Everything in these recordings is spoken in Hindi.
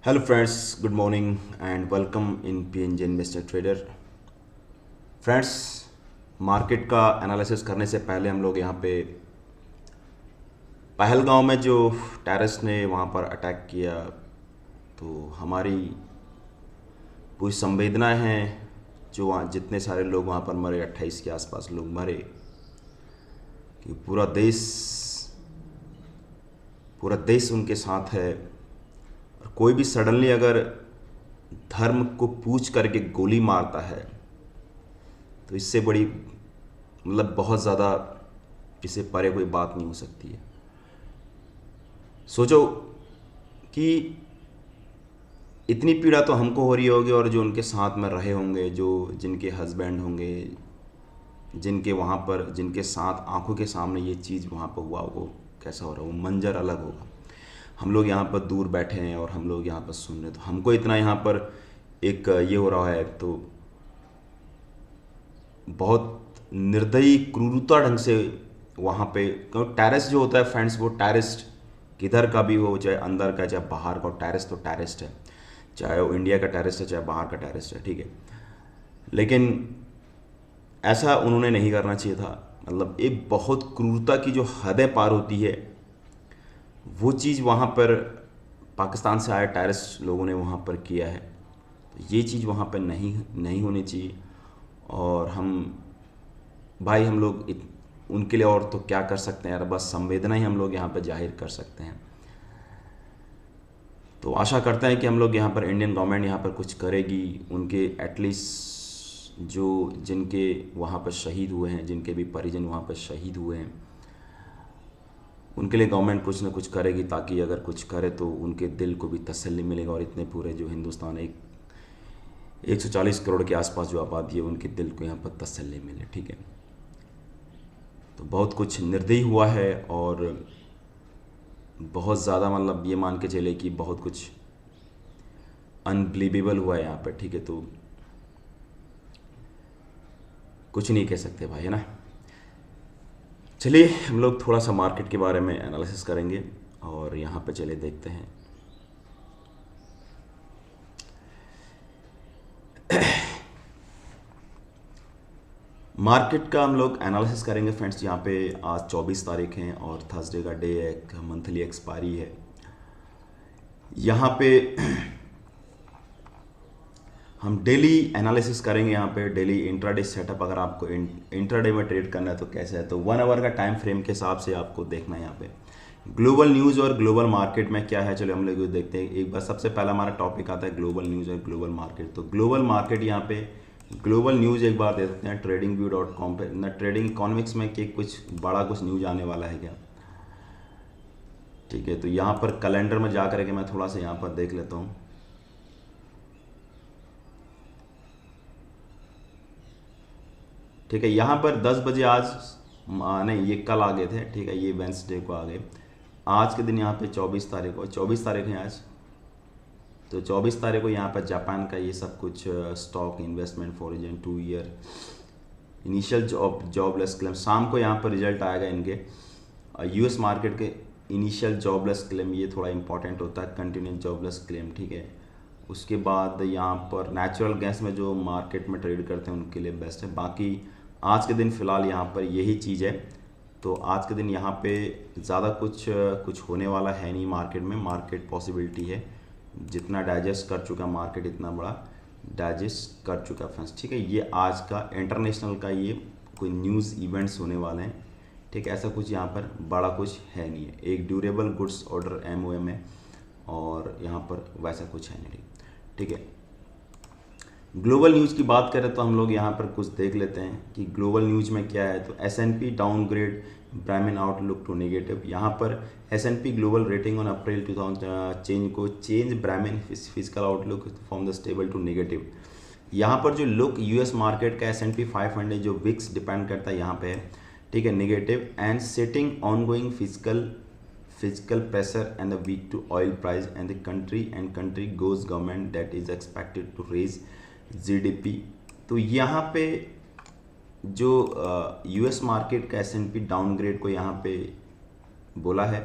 Hello friends, good morning and welcome in PNJ Investor Trader. Friends, market का एनालिसिस करने से पहले हम लोग यहाँ पे पहलगांव में जो टेररिस्ट ने वहाँ पर अटैक किया, तो हमारी पूरी संवेदनाएं हैं। जो वहाँ जितने सारे लोग वहाँ पर मरे, 28 के आसपास लोग मरे, कि पूरा देश उनके साथ है। और कोई भी सडनली अगर धर्म को पूछ करके गोली मारता है तो इससे बड़ी मतलब बहुत ज़्यादा इससे परे कोई बात नहीं हो सकती है। सोचो कि इतनी पीड़ा तो हमको हो रही होगी, और जो उनके साथ में रहे होंगे, जो जिनके हस्बैंड होंगे, जिनके वहाँ पर जिनके साथ आंखों के सामने ये चीज़ वहाँ पर हुआ, वो कैसा हो रहा, वो मंजर अलग होगा। हम लोग यहाँ पर दूर बैठे हैं और हम लोग यहाँ पर सुन रहे, तो हमको इतना यहाँ पर एक ये हो रहा है, तो बहुत निर्दयी क्रूरता ढंग से वहाँ पे, क्योंकि टेररिस्ट जो होता है फ्रेंड्स, वो टेररिस्ट किधर का भी हो, चाहे अंदर का चाहे बाहर का, टेररिस्ट तो टेररिस्ट है। चाहे वो इंडिया का टेररिस्ट है चाहे बाहर का टेररिस्ट है, ठीक है। लेकिन ऐसा उन्होंने नहीं करना चाहिए था। मतलब एक बहुत क्रूरता की जो हदें पार होती है, वो चीज़ वहाँ पर पाकिस्तान से आए टेररिस्ट लोगों ने वहाँ पर किया है। तो ये चीज़ वहाँ पर नहीं नहीं होनी चाहिए। और भाई हम लोग उनके लिए और तो क्या कर सकते हैं यार, बस संवेदना ही हम लोग यहाँ पर जाहिर कर सकते हैं। तो आशा करते हैं कि हम लोग यहाँ पर इंडियन गवर्नमेंट यहाँ पर कुछ करेगी, उनके एटलीस्ट जो जिनके वहाँ पर शहीद हुए हैं, जिनके भी परिजन वहाँ पर शहीद हुए हैं, उनके लिए गवर्नमेंट कुछ ना कुछ करेगी, ताकि अगर कुछ करे तो उनके दिल को भी तसल्ली मिलेगा। और इतने पूरे जो हिंदुस्तान 140 करोड़ के आसपास जो आबादी है, उनके दिल को यहाँ पर तसल्ली मिले, ठीक है। तो बहुत कुछ निर्दयी हुआ है, और बहुत ज़्यादा मतलब ये मान के चले कि बहुत कुछ अनबिलीवेबल हुआ है यहाँ पर, ठीक है। तो कुछ नहीं कह सकते भाई, है ना। चलिए हम लोग थोड़ा सा मार्केट के बारे में एनालिसिस करेंगे, और यहाँ पे चले देखते हैं। मार्केट का हम लोग एनालिसिस करेंगे फ्रेंड्स। यहाँ पे आज 24 तारीख है और थर्सडे का डे है, एक मंथली एक्सपायरी है। यहाँ पे हम डेली एनालिसिस करेंगे। यहाँ पे डेली इंट्राडे सेटअप, अगर आपको इंट्राडे में ट्रेड करना है तो कैसे है, तो 1 आवर का टाइम फ्रेम के हिसाब से आपको देखना है। यहाँ पे ग्लोबल न्यूज़ और ग्लोबल मार्केट में क्या है, चलो हम लोग देखते हैं। एक बार सबसे पहला हमारा टॉपिक आता है ग्लोबल न्यूज़ और ग्लोबल मार्केट। तो ग्लोबल मार्केट, यहाँ पे ग्लोबल न्यूज़ एक बार दे सकते हैं tradingview.com पे, ना ट्रेडिंग इकोनॉमिक्स में कि कुछ बड़ा कुछ न्यूज़ आने वाला है क्या, ठीक है। तो यहाँ पर कैलेंडर में जा करके मैं थोड़ा सा यहाँ पर देख लेता हूँ। ठीक है, यहाँ पर 10 बजे आज नहीं, ये कल आ गए थे, ठीक है, ये वेंसडे को आ गए। आज के दिन यहाँ पे 24 तारीख को, 24 तारीख है आज। तो 24 तारीख को यहाँ पर जापान का ये सब कुछ stock investment foreign 2 year initial jobless claim, शाम को यहाँ पर रिजल्ट आएगा इनके यूएस मार्केट के। इनिशियल जॉबलेस क्लेम ये थोड़ा इंपॉर्टेंट होता है, कंटिन्यूस जॉबलेस क्लेम, ठीक है। उसके बाद यहाँ पर नेचुरल गैस में जो मार्केट में ट्रेड करते हैं उनके लिए बेस्ट है। बाकी आज के दिन फ़िलहाल यहाँ पर यही चीज़ है। तो आज के दिन यहाँ पे ज़्यादा कुछ होने वाला है नहीं मार्केट में। मार्केट पॉसिबिलिटी है, जितना डाइजेस्ट कर चुका मार्केट, इतना बड़ा डाइजेस्ट कर चुका फ्रेंड्स, ठीक है। ये आज का इंटरनेशनल का ये कोई न्यूज़ इवेंट्स होने वाले हैं, ठीक है। ऐसा कुछ यहाँ पर बड़ा कुछ है नहीं है। एक ड्यूरेबल गुड्स ऑर्डर MOM है, और यहाँ पर वैसा कुछ है नहीं, ठीक है। ग्लोबल न्यूज़ की बात करें तो हम लोग यहाँ पर कुछ देख लेते हैं कि ग्लोबल न्यूज़ में क्या है। तो S&P डाउनग्रेड ब्राह्मण आउटलुक टू नेगेटिव। यहाँ पर S&P global rating on April 2000 change ब्राह्मण fiscal outlook from the stable to negative. यहाँ पर जो लुक US मार्केट का S&P 500 जो विक्स डिपेंड करता है यहाँ पे है, ठीक है, negative and setting on going physical pressure and the week to oil price and the country goes government that is expected to raise GDP। तो यहाँ पे जो US मार्केट का S&P डाउनग्रेड को यहाँ पे बोला है,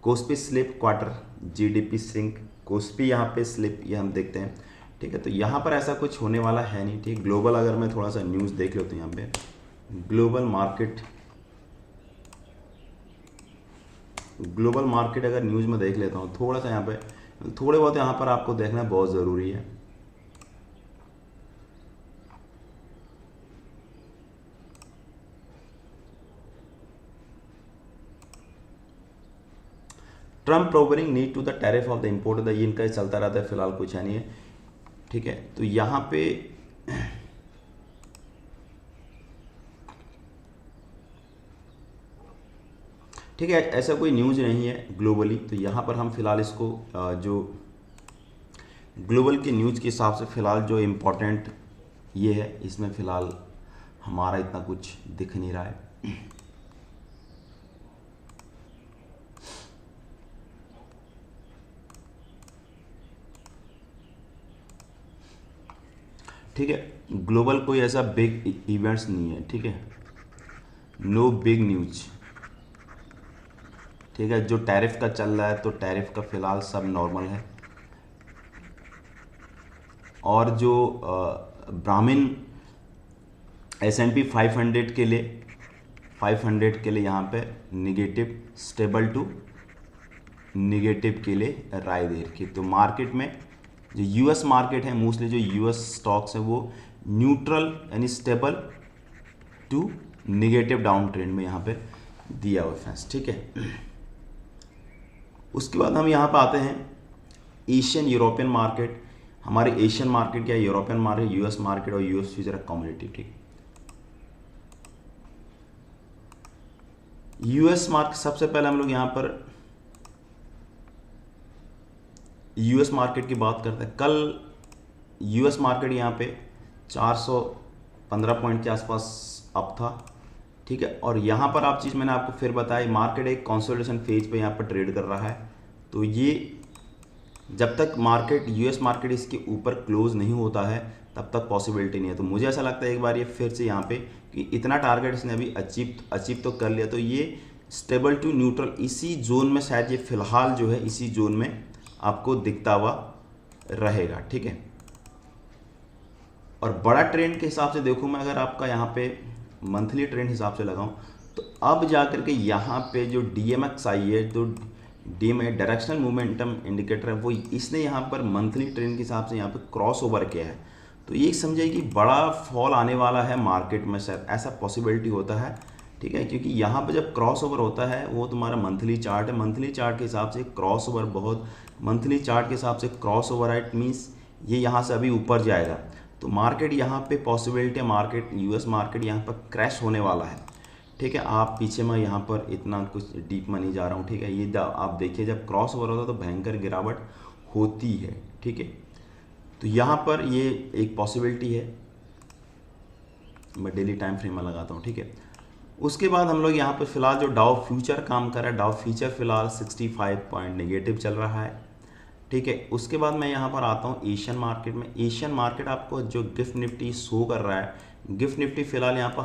KOSPI slip quarter GDP sink KOSPI यहाँ पे स्लिप ये हम देखते हैं, ठीक है। तो यहाँ पर ऐसा कुछ होने वाला है नहीं, ठीक। ग्लोबल अगर मैं थोड़ा सा न्यूज़ देख लेता हूँ यहाँ पे, ग्लोबल मार्केट अगर न्यूज़ में देख लेता हूँ थोड़ा सा, यहाँ पे थोड़े बहुत यहाँ पर आपको देखना बहुत ज़रूरी है। ट्रम्प प्रोवरिंग need to the tariff of the import of the, ये इनका चलता रहता है, फिलहाल कुछ है नहीं है, ठीक है। तो यहाँ पे ठीक है, ऐसा कोई न्यूज़ नहीं है ग्लोबली। तो यहाँ पर हम फिलहाल इसको जो ग्लोबल की न्यूज़ के हिसाब से फिलहाल जो इम्पोर्टेंट ये है, इसमें फिलहाल हमारा इतना कुछ दिख नहीं रहा है। ठीक है, ग्लोबल कोई ऐसा बिग इवेंट्स नहीं है, ठीक है, नो बिग न्यूज, ठीक है। जो टैरिफ का चल रहा है तो टैरिफ का फिलहाल सब नॉर्मल है, और जो ब्राह्मण S&P 500 के लिए 500 के लिए यहाँ पे निगेटिव, स्टेबल टू निगेटिव के लिए राय दे रखी। तो मार्केट में जो यूएस मार्केट है, मोस्टली जो यूएस स्टॉक्स है वो न्यूट्रल यानी stable to negative down trend में यहाँ पे दिया हुआ है, ठीक है। उसके बाद हम यहाँ पे आते हैं एशियन यूरोपियन मार्केट। हमारे एशियन मार्केट क्या है, यूरोपियन मार्केट, यूएस मार्केट और यूएस फ्यूचर कम्युनिटी, ठीक। यूएस मार्केट सबसे पहले हम लोग यहाँ पर यूएस मार्केट की बात करते हैं। कल यूएस मार्केट यहाँ पे 415 पॉइंट के आसपास अप था, ठीक है। और यहाँ पर आप चीज़ मैंने आपको फिर बताई, मार्केट एक कंसोलिडेशन फेज पे यहाँ पर ट्रेड कर रहा है। तो ये जब तक मार्केट यूएस मार्केट इसके ऊपर क्लोज नहीं होता है तब तक पॉसिबिलिटी नहीं है। तो मुझे ऐसा लगता है एक बार ये फिर से यहाँ पे कि इतना टारगेट इसने अभी अचीव तो कर लिया, तो ये स्टेबल टू न्यूट्रल इसी जोन में शायद ये फिलहाल जो है इसी जोन में आपको दिखता हुआ रहेगा, ठीक है। और बड़ा ट्रेंड के हिसाब से देखूँ मैं, अगर आपका यहाँ पे मंथली ट्रेंड हिसाब से लगाऊं तो अब जाकर के यहाँ पे जो DMX आई है, तो DMX डायरेक्शनल मोमेंटम इंडिकेटर है, वो इसने यहाँ पर मंथली ट्रेंड के हिसाब से यहाँ पे क्रॉस ओवर किया है। तो ये समझिए कि बड़ा फॉल आने वाला है मार्केट में, शायद ऐसा पॉसिबिलिटी होता है, ठीक है। क्योंकि यहाँ पर जब क्रॉस ओवर होता है, वो तुम्हारा मंथली चार्ट है, मंथली चार्ट के हिसाब से क्रॉस ओवर बहुत, मंथली चार्ट के हिसाब से क्रॉस ओवर है, इट मीन्स ये यहाँ से अभी ऊपर जाएगा। तो मार्केट यहाँ पे पॉसिबिलिटी है, मार्केट यूएस मार्केट यहाँ पर क्रैश होने वाला है, ठीक है। आप पीछे मैं यहाँ पर इतना कुछ डीप में नहीं जा रहा हूँ, ठीक है। ये आप देखिए जब क्रॉस ओवर होता है तो भयंकर गिरावट होती है, ठीक है। तो यहाँ पर ये एक पॉसिबिलिटी है, मैं डेली टाइम फ्रेम में लगाता हूँ, ठीक है। उसके बाद हम लोग यहाँ पर फिलहाल जो डाउ फ्यूचर काम कर रहा है, डाउ फ्यूचर फिलहाल 65 पॉइंट नेगेटिव चल रहा है, ठीक है। उसके बाद मैं यहाँ पर आता हूँ एशियन मार्केट में। एशियन मार्केट आपको जो गिफ्ट निफ्टी शो कर रहा है, गिफ्ट निफ्टी फिलहाल यहाँ पर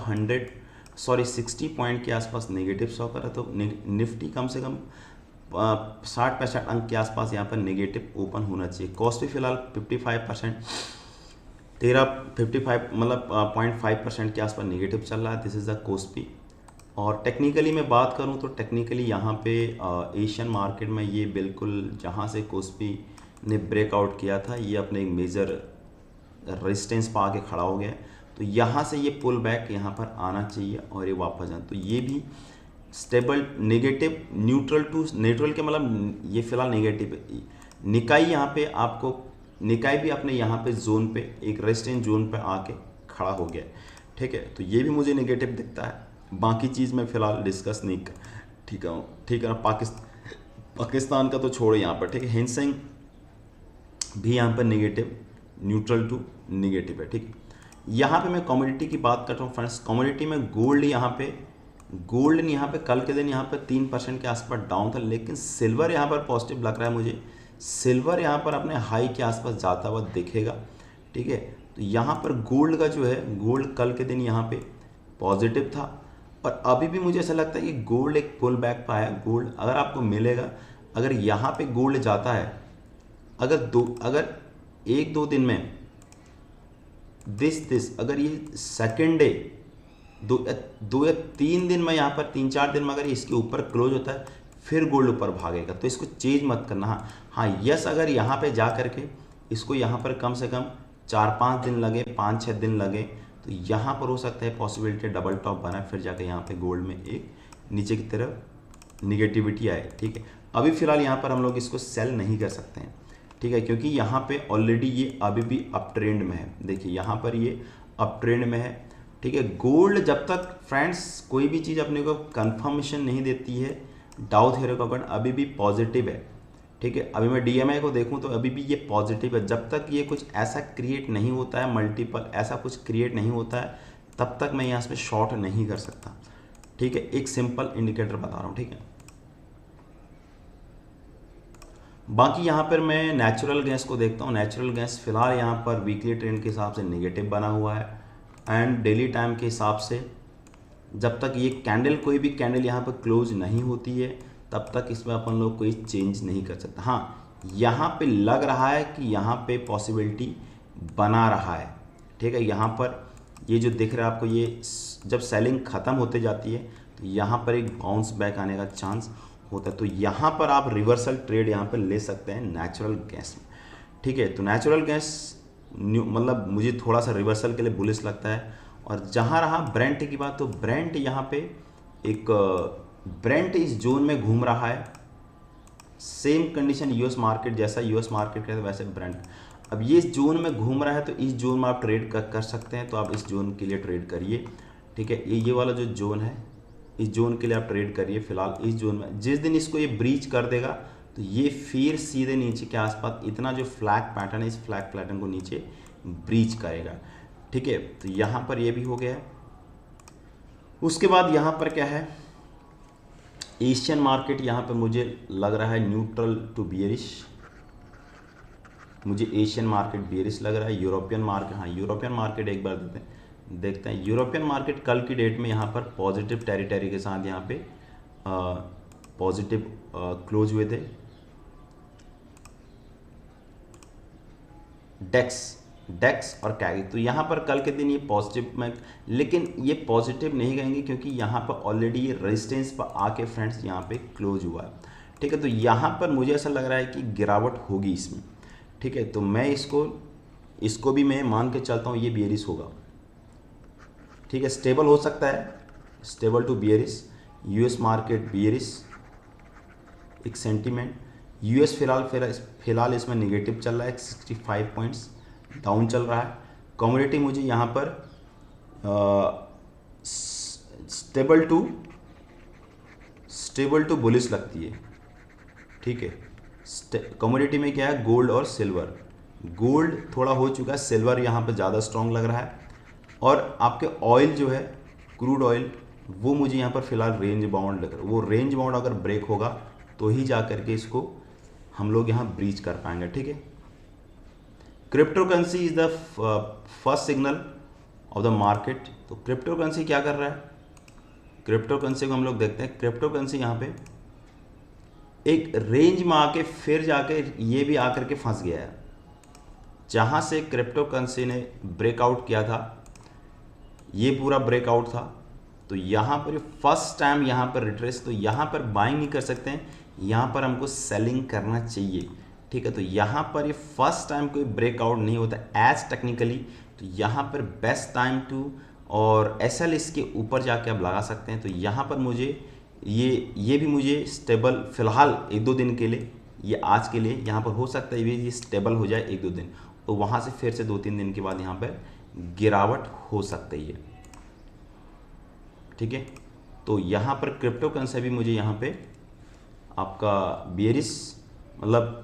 60 पॉइंट के आसपास नेगेटिव शो कर रहा है। तो निफ्टी कम से कम 60-65 अंक के आसपास यहाँ पर नेगेटिव ओपन होना चाहिए। कॉस्ट भी फिलहाल 55% 55 मतलब 0.5% के आसपास नेगेटिव चल रहा है। This is the KOSPI. और टेक्निकली मैं बात करूं तो टेक्निकली यहाँ पे एशियन मार्केट में ये बिल्कुल जहाँ से कोस्पी ने ब्रेकआउट किया था, ये अपने एक मेजर रेजिस्टेंस पा के खड़ा हो गया। तो यहाँ से ये पुल बैक यहाँ पर आना चाहिए और ये वापस जाए। तो ये भी stable negative, neutral to neutral के मतलब ये फिलहाल नेगेटिव है। निकाई यहाँ पे आपको, निकाई भी अपने यहाँ पे जोन पे एक रेजिस्टेंस जोन पे आके खड़ा हो गया, ठीक है। तो ये भी मुझे नेगेटिव दिखता है। बाकी चीज़ में फ़िलहाल डिस्कस नहीं कर, ठीक है ना। पाकिस्तान का तो छोड़ो यहाँ पर, ठीक है। हिंसेंग भी यहाँ पर नेगेटिव, न्यूट्रल टू नेगेटिव है, ठीक है। यहाँ पे मैं कमोडिटी की बात करता हूँ फ्रेंड्स। कमोडिटी में गोल्ड यहाँ पे कल के दिन यहाँ पे 3% के आसपास डाउन था, लेकिन सिल्वर यहाँ पर पॉजिटिव लग रहा है मुझे। सिल्वर यहाँ पर अपने हाई के आसपास जाता हुआ दिखेगा, ठीक है। तो यहाँ पर गोल्ड का जो है, गोल्ड कल के दिन यहाँ पे पॉजिटिव था और अभी भी मुझे ऐसा लगता है कि गोल्ड एक पुल बैक पर आया। गोल्ड अगर आपको मिलेगा, अगर यहाँ पे गोल्ड जाता है अगर एक दो दिन में दिस अगर ये सेकेंड डे दो या तीन दिन में यहाँ पर 3-4 दिन में अगर ये इसके ऊपर क्लोज होता है फिर गोल्ड ऊपर भागेगा, तो इसको चेंज मत करना। हाँ यस, अगर यहाँ पे जा करके इसको यहाँ पर कम से कम 4-5 दिन लगे, 5-6 दिन लगे, तो यहाँ पर हो सकता है पॉसिबिलिटी डबल टॉप बना, फिर जाके यहाँ पे गोल्ड में एक नीचे की तरफ निगेटिविटी आए। ठीक है, अभी फिलहाल यहाँ पर हम लोग इसको सेल नहीं कर सकते हैं। ठीक है, क्योंकि यहाँ पे ऑलरेडी ये अभी भी अप ट्रेंड में है। देखिए यहाँ पर ये अप ट्रेंड में है। ठीक है, गोल्ड जब तक फ्रेंड्स कोई भी चीज़ अपने को कंफर्मेशन नहीं देती है, डाउ थ्योरी का अकॉर्डिंग अभी भी पॉजिटिव है। ठीक है, अभी मैं डीएमआई को देखूं तो अभी भी ये पॉजिटिव है। जब तक ये कुछ ऐसा क्रिएट नहीं होता है, मल्टीपल ऐसा कुछ क्रिएट नहीं होता है, तब तक मैं यहाँ पे शॉर्ट नहीं कर सकता। ठीक है, एक सिंपल इंडिकेटर बता रहा हूँ। ठीक है, बाकी यहाँ पर मैं नेचुरल गैस को देखता हूँ। नेचुरल गैस फिलहाल यहाँ पर वीकली ट्रेंड के हिसाब से नेगेटिव बना हुआ है, एंड डेली टाइम के हिसाब से जब तक ये कैंडल, कोई भी कैंडल यहाँ पर क्लोज नहीं होती है, तब तक इसमें अपन लोग कोई चेंज नहीं कर सकते। हाँ यहाँ पे लग रहा है कि यहाँ पे पॉसिबिलिटी बना रहा है। ठीक है, यहाँ पर ये जो दिख रहा है आपको, ये जब सेलिंग ख़त्म होते जाती है तो यहाँ पर एक बाउंस बैक आने का चांस होता है। तो यहाँ पर आप रिवर्सल ट्रेड यहाँ पर ले सकते हैं नेचुरल गैस में। ठीक है, तो नेचुरल गैस मतलब मुझे थोड़ा सा रिवर्सल के लिए बुलिश लगता है। और जहाँ रहा ब्रेंट की बात, तो ब्रेंट यहाँ पे एक ब्रेंट इस जोन में घूम रहा है। सेम कंडीशन यूएस मार्केट जैसा, यूएस मार्केट का वैसे ब्रेंट अब ये इस जोन में घूम रहा है, तो इस जोन में आप ट्रेड कर सकते हैं। तो आप इस जोन के लिए ट्रेड करिए। ठीक है, ये वाला जो जोन है, इस जोन के लिए आप ट्रेड करिए। फिलहाल इस जोन में जिस दिन इसको ये ब्रीच कर देगा तो ये फिर सीधे नीचे के आसपास इतना जो फ्लैग पैटर्न है, इस फ्लैग पैटर्न को नीचे ब्रीच करेगा। ठीक है, तो यहाँ पर ये भी हो गया है। उसके बाद यहाँ पर क्या है, एशियन मार्केट यहाँ पर मुझे लग रहा है न्यूट्रल टू बियरिश। मुझे एशियन मार्केट बियरिश लग रहा है। यूरोपियन मार्केट, हाँ यूरोपियन मार्केट एक बार देखते हैं। यूरोपियन मार्केट कल की डेट में यहाँ पर पॉजिटिव टेरिटरी के साथ यहाँ पे पॉजिटिव क्लोज हुए थे। डेक्स और कैगी, तो यहाँ पर कल के दिन ये पॉजिटिव में, लेकिन ये पॉजिटिव नहीं कहेंगे क्योंकि यहाँ पर ऑलरेडी ये रेजिस्टेंस पर आके फ्रेंड्स यहाँ पे क्लोज हुआ है। ठीक है, तो यहाँ पर मुझे ऐसा लग रहा है कि गिरावट होगी इसमें। ठीक है, तो मैं इसको भी मैं मान के चलता हूँ ये बियरिश होगा। ठीक है, स्टेबल हो सकता है, stable to bearish. US market bearish एक सेंटीमेंट। यूएस फिलहाल इसमें नेगेटिव चल रहा है, 65 पॉइंट्स डाउन चल रहा है। कमोडिटी मुझे यहाँ पर स्टेबल टू बुलिश लगती है। ठीक है, कमोडिटी में क्या है, गोल्ड और सिल्वर। गोल्ड थोड़ा हो चुका है, सिल्वर यहाँ पर ज़्यादा स्ट्रॉन्ग लग रहा है। और आपके ऑयल जो है, क्रूड ऑयल, वो मुझे यहाँ पर फिलहाल रेंज बाउंड लग रहा है। वो रेंज बाउंड अगर ब्रेक होगा तो ही जा करके इसको हम लोग यहाँ ब्रीच कर पाएंगे। ठीक है, crypto currency is the first signal of the market. तो क्रिप्टो करेंसी क्या कर रहा है, क्रिप्टो करेंसी को हम लोग देखते हैं। क्रिप्टो करेंसी यहाँ पे एक रेंज में आके फिर जाके ये भी आकर के फंस गया है। जहाँ से क्रिप्टो करेंसी ने ब्रेकआउट किया था, ये पूरा ब्रेकआउट था, तो यहाँ पर फर्स्ट टाइम यहाँ पर रिट्रेस, तो यहाँ पर बाइंग नहीं कर सकते हैं, यहाँ पर हमको सेलिंग करना चाहिए। ठीक है, तो यहाँ पर ये फर्स्ट टाइम कोई ब्रेकआउट नहीं होता एज टेक्निकली, तो यहाँ पर बेस्ट टाइम टू और एसएल इसके ऊपर जाके आप लगा सकते हैं। तो यहाँ पर मुझे ये भी मुझे स्टेबल फिलहाल 1-2 दिन के लिए, ये आज के लिए यहाँ पर हो सकता है ये स्टेबल हो जाए 1-2 दिन, तो वहाँ से फिर से 2-3 दिन के बाद यहाँ पर गिरावट हो सकती है। ठीक है, तो यहाँ पर क्रिप्टो करेंसी भी मुझे यहाँ पे आपका बियरिश मतलब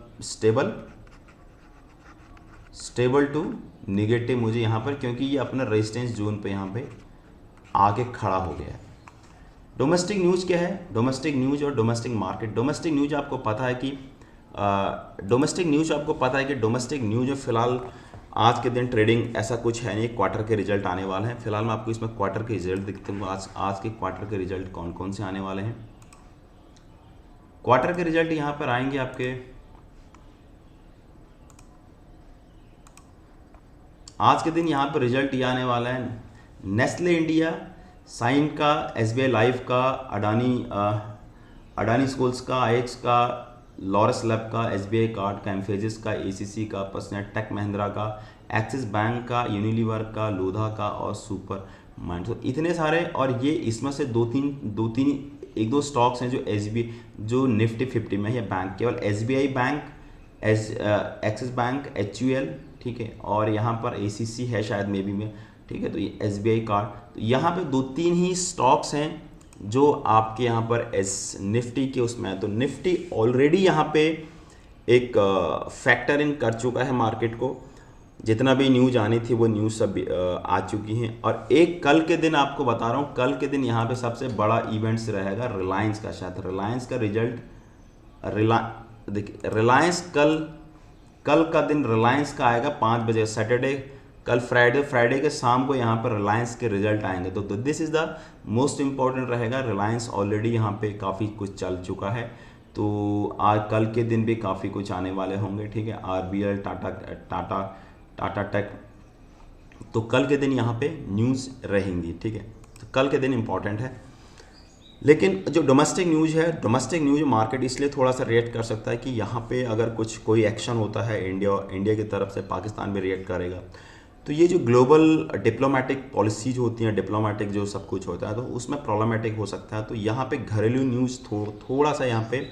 स्टेबल टू निगेटिव मुझे यहाँ पर, क्योंकि ये अपना रेजिस्टेंस जोन पे यहाँ पे आके खड़ा हो गया है। डोमेस्टिक न्यूज़ क्या है, डोमेस्टिक न्यूज़ और डोमेस्टिक मार्केट। डोमेस्टिक न्यूज़ आपको पता है कि डोमेस्टिक न्यूज़ में फिलहाल आज के दिन ट्रेडिंग ऐसा कुछ है नहीं, क्वार्टर के रिजल्ट आने वाले हैं। फिलहाल मैं आपको इसमें क्वार्टर के रिजल्ट दिखते हूँ। आज के क्वार्टर के रिजल्ट कौन कौन से आने वाले हैं। क्वार्टर के रिजल्ट यहाँ पर आएंगे आपके आज के दिन यहाँ पर रिजल्ट ये आने वाला है, नेस्ले इंडिया, साइन का, एसबीआई लाइफ का, अडानी स्कूल्स का, आईएक्स का, लॉरस लैब का, एसबीआई कार्ड का, एम्फेसिस का, एसीसी का, पर्सनल टेक महिंद्रा का, एक्सिस बैंक का, यूनिलीवर का, लोधा का और सुपर माइंड। तो इतने सारे, और ये इसमें से दो तीन एक दो स्टॉक्स हैं जो एसबीआई जो निफ्टी 50 में है, बैंक केवल SBI bank, axis bank, HUL, ठीक है, और यहाँ पर एसीसी है शायद मे बी में, ठीक है। तो ये एसबीआई कार्ड, तो यहाँ पे दो तीन ही स्टॉक्स हैं जो आपके यहाँ पर एस निफ्टी के उसमें है। तो निफ्टी ऑलरेडी यहाँ पे एक फैक्टर इन कर चुका है मार्केट को, जितना भी न्यूज आनी थी वो न्यूज़ सब आ चुकी हैं। और एक कल के दिन आपको बता रहा हूँ, कल के दिन यहाँ पे सबसे बड़ा इवेंट्स रहेगा रिलायंस का, शायद रिलायंस का रिजल्ट, देखिए रिलायंस कल का दिन रिलायंस का आएगा 5 बजे सैटरडे, कल फ्राइडे के शाम को यहाँ पर रिलायंस के रिजल्ट आएंगे। तो this is the most important रहेगा। रिलायंस ऑलरेडी यहाँ पे काफ़ी कुछ चल चुका है, तो आज कल के दिन भी काफ़ी कुछ आने वाले होंगे, ठीक है। आरबीएल, टाटा टेक, तो कल के दिन यहाँ पे न्यूज़ रहेंगी, ठीक है। तो कल के दिन इम्पॉर्टेंट है। लेकिन जो डोमेस्टिक न्यूज़ है, डोमेस्टिक न्यूज़ मार्केट इसलिए थोड़ा सा रिएक्ट कर सकता है कि यहाँ पे अगर कुछ कोई एक्शन होता है इंडिया की तरफ से, पाकिस्तान भी रिएक्ट करेगा। तो ये जो ग्लोबल डिप्लोमेटिक पॉलिसीज होती हैं, डिप्लोमेटिक जो सब कुछ होता है, तो उसमें प्रॉब्लमेटिक हो सकता है। तो यहाँ पे घरेलू न्यूज़ थोड़ा सा यहाँ पे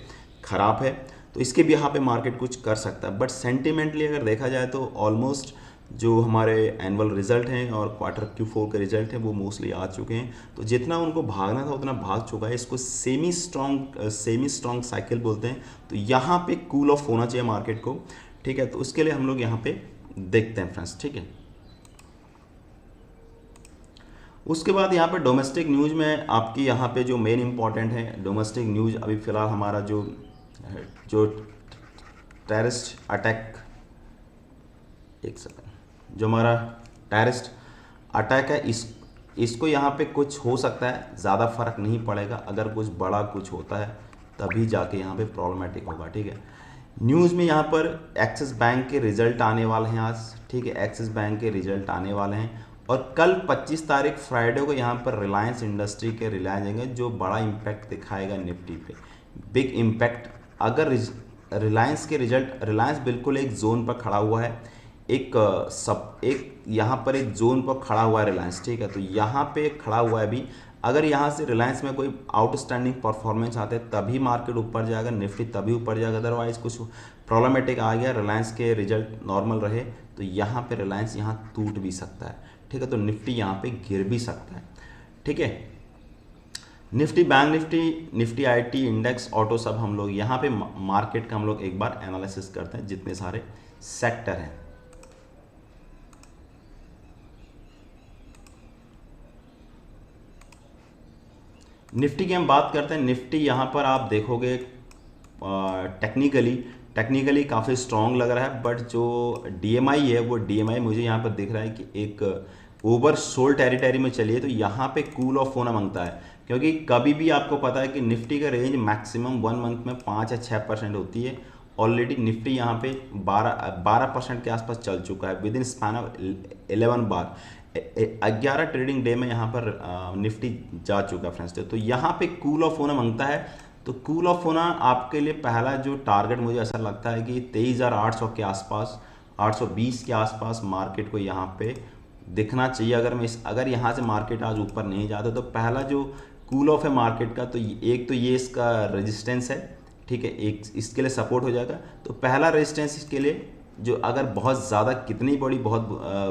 ख़राब है, तो इसके भी यहाँ पे मार्केट कुछ कर सकता है। बट सेंटिमेंटली अगर देखा जाए तो ऑलमोस्ट जो हमारे एनुअल रिजल्ट हैं और क्वार्टर Q4 के रिजल्ट हैं वो मोस्टली आ चुके हैं। तो जितना उनको भागना था उतना भाग चुका है। इसको सेमी स्ट्रॉन्ग साइकिल बोलते हैं। तो यहाँ पे कूल ऑफ होना चाहिए मार्केट को, ठीक है। तो उसके लिए हम लोग यहाँ पे देखते हैं फ्रेंड्स, ठीक है। उसके बाद यहाँ पे डोमेस्टिक न्यूज़ में आपकी यहाँ पे जो मेन इंपॉर्टेंट है डोमेस्टिक न्यूज़, अभी फ़िलहाल हमारा जो टेररिस्ट अटैक, एक सेकंड, जो हमारा टेररिस्ट अटैक है, इसको यहाँ पे कुछ हो सकता है, ज़्यादा फर्क नहीं पड़ेगा। अगर कुछ बड़ा कुछ होता है तभी जाके यहाँ पे प्रॉब्लमेटिक होगा, ठीक है। न्यूज़ में यहाँ पर एक्सिस बैंक के रिजल्ट आने वाले हैं आज, ठीक है। एक्सिस बैंक के रिजल्ट आने वाले हैं, और कल 25 तारीख फ्राइडे को यहाँ पर रिलायंस इंडस्ट्री के रिलायंस आएंगे, जो बड़ा इम्पैक्ट दिखाएगा निफ्टी पे, बिग इम्पैक्ट। अगर रिलायंस के रिजल्ट, रिलायंस बिल्कुल एक जोन पर खड़ा हुआ है, एक यहाँ पर एक जोन पर खड़ा हुआ है रिलायंस, ठीक है। तो यहाँ पे खड़ा हुआ है अभी, अगर यहाँ से रिलायंस में कोई आउटस्टैंडिंग परफॉर्मेंस आते हैं तभी मार्केट ऊपर जाएगा, निफ्टी तभी ऊपर जाएगा। अदरवाइज कुछ प्रॉब्लमेटिक आ गया, रिलायंस के रिजल्ट नॉर्मल रहे, तो यहाँ पे रिलायंस यहाँ टूट भी सकता है, ठीक है। तो निफ्टी यहाँ पे गिर भी सकता है, ठीक है। Nifty, bank Nifty IT index, auto, सब हम लोग यहाँ पे मार्केट का हम लोग एक बार एनालिसिस करते हैं, जितने सारे सेक्टर हैं। निफ्टी की हम बात करते हैं। निफ्टी यहाँ पर आप देखोगे टेक्निकली काफ़ी स्ट्रॉन्ग लग रहा है, बट जो डीएमआई है वो डीएमआई मुझे यहाँ पर दिख रहा है कि एक ओवर सोल्ड टेरिटरी में चलिए, तो यहाँ पे कूल ऑफ होना मांगता है। क्योंकि कभी भी आपको पता है कि निफ्टी का रेंज मैक्सिमम 1 मंथ में 5 या 6% होती है। ऑलरेडी निफ्टी यहाँ पे 12% के आसपास चल चुका है with in span of 11 bar, 11 trading day में यहाँ पर निफ्टी जा चुका है फ्रेंड्स। तो यहाँ पे कूल ऑफ होना मांगता है। तो कूल ऑफ होना आपके लिए पहला जो टारगेट मुझे ऐसा लगता है कि 23,800 के आसपास, 820 के आसपास मार्केट को यहाँ पे दिखना चाहिए। अगर यहाँ से मार्केट आज ऊपर नहीं जाता, तो पहला जो कूल ऑफ है मार्केट का, तो एक तो ये इसका रेजिस्टेंस है, ठीक है, एक इसके लिए सपोर्ट हो जाएगा। तो पहला रेजिस्टेंस इसके लिए जो अगर बहुत ज़्यादा कितनी बड़ी बहुत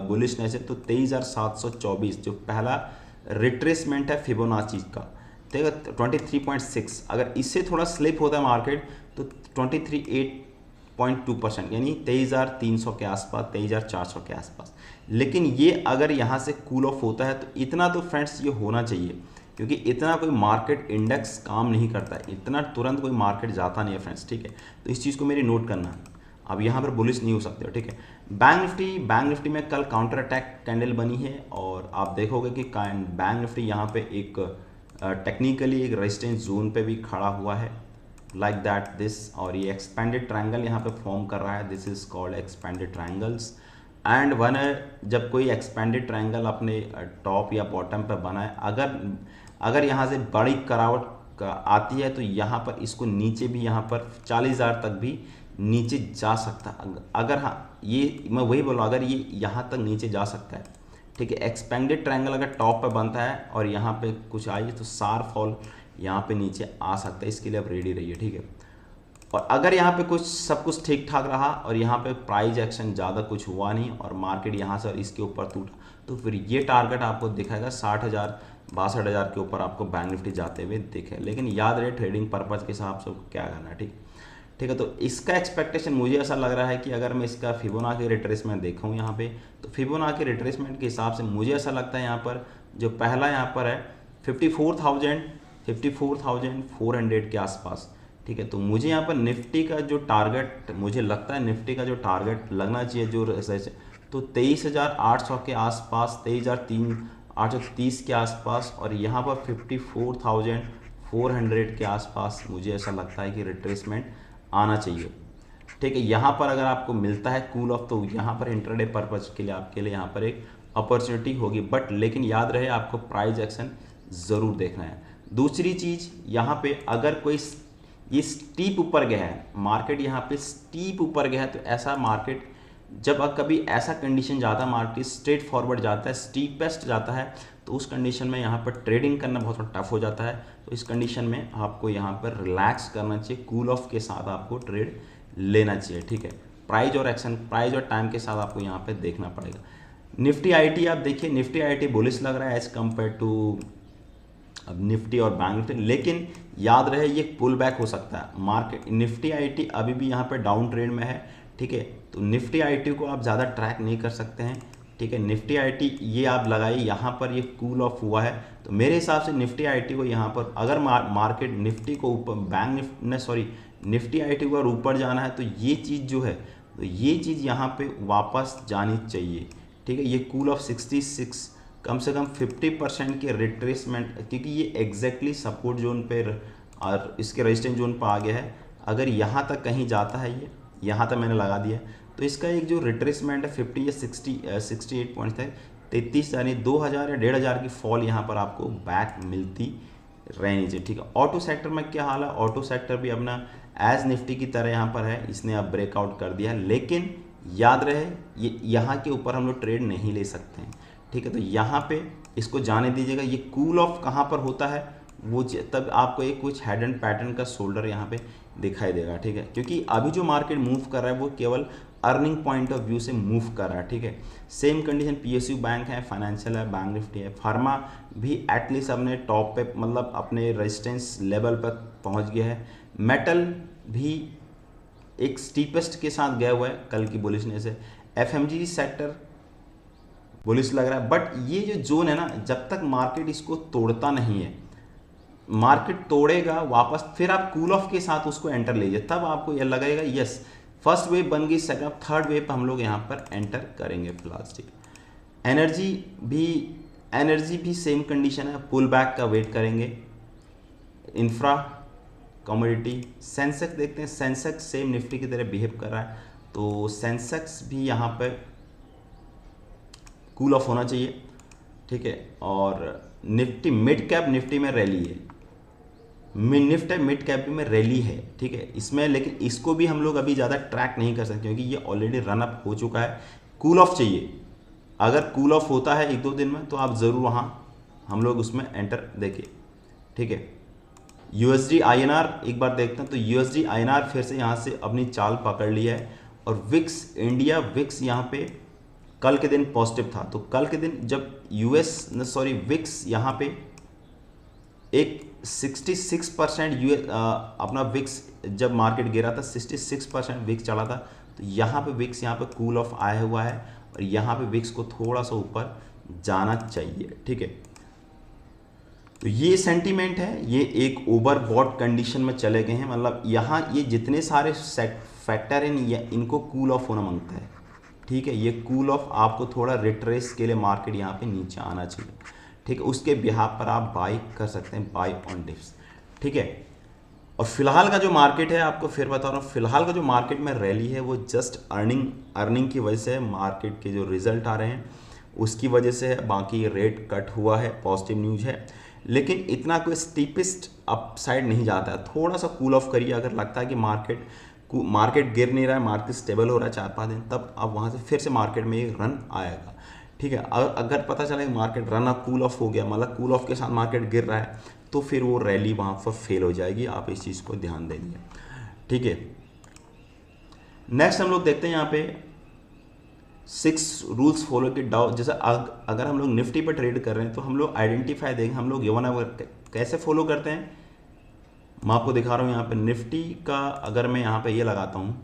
बुलिशनेस है, तो 23,724 जो पहला रिट्रेसमेंट है फिबोनाची का, ठीक है, 23.6। अगर इससे थोड़ा स्लिप होता है मार्केट तो 23.8% यानी 23,300 के आसपास, 23,400 के आसपास। लेकिन ये अगर यहाँ से कूल ऑफ होता है तो इतना तो फ्रेंड्स ये होना चाहिए, क्योंकि इतना कोई मार्केट इंडेक्स काम नहीं करता है, इतना तुरंत कोई मार्केट जाता नहीं है फ्रेंड्स, ठीक है। तो इस चीज़ को मेरी नोट करना है, अब यहाँ पर बुलिश नहीं हो सकते हो, ठीक है। बैंक निफ्टी में कल काउंटर अटैक कैंडल बनी है, और आप देखोगे कि बैंक निफ्टी यहाँ पे एक टेक्निकली एक रेजिस्टेंस जोन पे भी खड़ा हुआ है, लाइक दैट दिस, और ये एक्सपेंडेड ट्रायंगल यहाँ पे फॉर्म कर रहा है, this is called expanded triangles. And one जब कोई एक्सपेंडेड ट्रायंगल अपने टॉप या बॉटम पर बना है, अगर यहाँ से बड़ी करावट आती है तो यहाँ पर इसको नीचे भी यहाँ पर 40,000 तक भी नीचे जा सकता है। अगर हाँ, ये मैं वही बोल रहा हूँ, अगर ये यहाँ तक नीचे जा सकता है, ठीक है। एक्सपेंडेड ट्रायंगल अगर टॉप पे बनता है और यहाँ पे कुछ आई तो शार्प फॉल यहाँ पे नीचे आ सकता है, इसके लिए आप रेडी रहिए, ठीक है। और अगर यहाँ पे कुछ सब कुछ ठीक ठाक रहा और यहाँ पे प्राइस एक्शन ज़्यादा कुछ हुआ नहीं और मार्केट यहाँ से और इसके ऊपर टूटा, तो फिर ये टारगेट आपको दिखाएगा 60,000 62,000 के ऊपर आपको बैंक निफ्टी जाते हुए दिखे। लेकिन याद रहे ट्रेडिंग पर्पज़ के हिसाब से क्या करना है, ठीक है। तो इसका एक्सपेक्टेशन मुझे ऐसा लग रहा है कि अगर मैं इसका फिबोनाची रिट्रेसमेंट देखूँ यहाँ पे, तो फिबोनाची रिट्रेसमेंट के हिसाब से मुझे ऐसा लगता है यहाँ पर जो पहला यहाँ पर है 54,400 के आसपास, ठीक है। तो मुझे यहाँ पर निफ्टी का जो टारगेट मुझे लगता है, निफ्टी का जो टारगेट लगना चाहिए जो तो 23,800 के आसपास, 23,830 के आसपास, और यहाँ पर 54,400 के आसपास मुझे ऐसा लगता है कि रिट्रेसमेंट आना चाहिए, ठीक है। यहाँ पर अगर आपको मिलता है कूल ऑफ, तो यहाँ पर इंटरडे पर्पज के लिए आपके लिए यहाँ पर एक अपॉर्चुनिटी होगी, बट लेकिन याद रहे आपको प्राइस एक्शन ज़रूर देखना है। दूसरी चीज़ यहाँ पे अगर कोई ये स्टीप ऊपर गया है, मार्केट यहाँ पे स्टीप ऊपर गया है, तो ऐसा मार्केट जब कभी ऐसा कंडीशन जाता है, मार्केट स्ट्रेट फॉरवर्ड जाता है, स्टीपेस्ट जाता है, तो उस कंडीशन में यहाँ पर ट्रेडिंग करना बहुत टफ हो जाता है। तो इस कंडीशन में आपको यहाँ पर रिलैक्स करना चाहिए, कूल ऑफ के साथ आपको ट्रेड लेना चाहिए, ठीक है। प्राइस और एक्शन, प्राइस और टाइम के साथ आपको यहाँ पर देखना पड़ेगा। निफ्टी आईटी आप देखिए, निफ्टी आईटी बुलिश लग रहा है एज कम्पेयर टू अब निफ्टी और बैंक निफ्टी, लेकिन याद रहे ये पुल बैक हो सकता है मार्केट। निफ्टी आईटी अभी भी यहाँ पे डाउन ट्रेंड में है, ठीक है। तो निफ्टी आईटी को आप ज़्यादा ट्रैक नहीं कर सकते हैं, ठीक है। निफ्टी आईटी ये आप लगाइए, यहाँ पर ये कूल ऑफ हुआ है, तो मेरे हिसाब से निफ्टी आईटी को यहाँ पर अगर मार्केट निफ्टी को ऊपर निफ्टी आईटी को अगर ऊपर जाना है, तो ये चीज़ जो है, तो ये चीज़ यहाँ पे वापस जानी चाहिए, ठीक है। ये कूल ऑफ 66 कम से कम 50% के रिट्रेसमेंट, क्योंकि ये एग्जैक्टली सपोर्ट जोन पे और इसके रेजिस्टेंस जोन पर आ गया है। अगर यहाँ तक कहीं जाता है, ये यहाँ तक मैंने लगा दिया, तो इसका एक जो रिट्रेसमेंट है 50 या 68 पॉइंट तक, 33 यानी 2,000 या 1,500 की फॉल यहाँ पर आपको बैक मिलती रहनी चाहिए, ठीक है। ऑटो सेक्टर में क्या हाल है, ऑटो सेक्टर भी अपना एज निफ्टी की तरह यहाँ पर है, इसने अब ब्रेकआउट कर दिया, लेकिन याद रहे ये यहाँ के ऊपर हम लोग ट्रेड नहीं ले सकते हैं, ठीक है। तो यहाँ पे इसको जाने दीजिएगा। ये कूल ऑफ कहाँ पर होता है वो तब आपको एक कुछ हेड एंड पैटर्न का शोल्डर यहाँ पे दिखाई देगा, ठीक है। क्योंकि अभी जो मार्केट मूव कर रहा है वो केवल अर्निंग पॉइंट ऑफ व्यू से मूव कर रहा है, ठीक है। सेम कंडीशन पीएसयू बैंक है, फाइनेंशियल है, बैंक निफ्टी है, फार्मा भी एटलीस्ट अपने टॉप पे मतलब अपने रेजिस्टेंस लेवल पर पहुँच गया है। मेटल भी एक स्टीपेस्ट के साथ गया हुआ है कल की बुलिशनेस से। एफएमजी सेक्टर बुलिश लग रहा है, बट ये जो जोन है ना, जब तक मार्केट इसको तोड़ता नहीं है, मार्केट तोड़ेगा वापस, फिर आप कूल ऑफ के साथ उसको एंटर लीजिए, तब आपको यह लगेगा यस फर्स्ट वेव बन गई, सेकंड थर्ड वेव पर हम लोग यहाँ पर एंटर करेंगे फिलहाल, ठीक। एनर्जी भी सेम कंडीशन है, पुल बैक का वेट करेंगे। इंफ्रा, कमोडिटी, सेंसेक्स देखते हैं, सेंसेक्स सेम निफ्टी की तरह बिहेव कर रहा है, तो सेंसेक्स भी यहाँ पर कूल ऑफ होना चाहिए, ठीक है। और निफ्टी मिड कैप निफ्टी में रैली है, निफ्टी मिड कैप में रैली है, ठीक है इसमें, लेकिन इसको भी हम लोग अभी ज़्यादा ट्रैक नहीं कर सकते क्योंकि ये ऑलरेडी रन अप हो चुका है। कूल ऑफ चाहिए, अगर कूल ऑफ होता है 1-2 दिन में तो आप ज़रूर वहाँ हम लोग उसमें एंटर देखिए, ठीक है। यूएसडी आईएनआर एक बार देखते हैं, तो यूएसडी आईएनआर फिर से यहाँ से अपनी चाल पकड़ लिया है, और विक्स इंडिया विक्स यहाँ पे कल के दिन पॉजिटिव था, तो कल के दिन जब विक्स यहाँ पे एक 66% अपना विक्स जब मार्केट गिरा था 66% विक्स चला था, तो यहाँ पे विक्स यहाँ पे कूल ऑफ आया हुआ है, और यहाँ पे विक्स को थोड़ा सा ऊपर जाना चाहिए, ठीक है। तो ये सेंटीमेंट है, ये एक ओवरबॉट कंडीशन में चले गए हैं, मतलब यहाँ ये जितने सारे फैक्टर हैं इनको कूल ऑफ होना मांगता है, ठीक है। ये कूल ऑफ आपको थोड़ा रिट्रेस के लिए मार्केट यहाँ पे नीचे आना चाहिए, ठीक है। उसके बिहाफ पर आप बाई कर सकते हैं, बाई ऑन डिप्स, ठीक है। और फिलहाल का जो मार्केट है, आपको फिर बता रहा हूँ, फिलहाल का जो मार्केट में रैली है वो जस्ट अर्निंग की वजह से, मार्केट के जो रिजल्ट आ रहे हैं उसकी वजह से है। बाकी रेट कट हुआ है, पॉजिटिव न्यूज है, लेकिन इतना कोई स्टीपेस्ट अपसाइड नहीं जाता है। थोड़ा सा कूल ऑफ करिए, अगर लगता है कि मार्केट गिर नहीं रहा है, मार्केट स्टेबल हो रहा है 4-5 दिन, तब आप वहाँ से फिर से मार्केट में एक रन आएगा, ठीक है। अगर पता चला कि market run up cool off हो गया, मतलब कूल ऑफ के साथ मार्केट गिर रहा है, तो फिर वो रैली वहाँ पर फेल हो जाएगी। आप इस चीज़ को ध्यान देंगे, ठीक है। नेक्स्ट हम लोग देखते हैं यहाँ पे 6 रूल्स फॉलो के डाउ। जैसे अगर हम लोग निफ्टी पर ट्रेड कर रहे हैं तो हम लोग आइडेंटिफाई देंगे, हम लोग ये 1 आवर कैसे फॉलो करते हैं, मैं आपको दिखा रहा हूँ। यहाँ पे निफ्टी का अगर मैं यहाँ पे ये लगाता हूँ,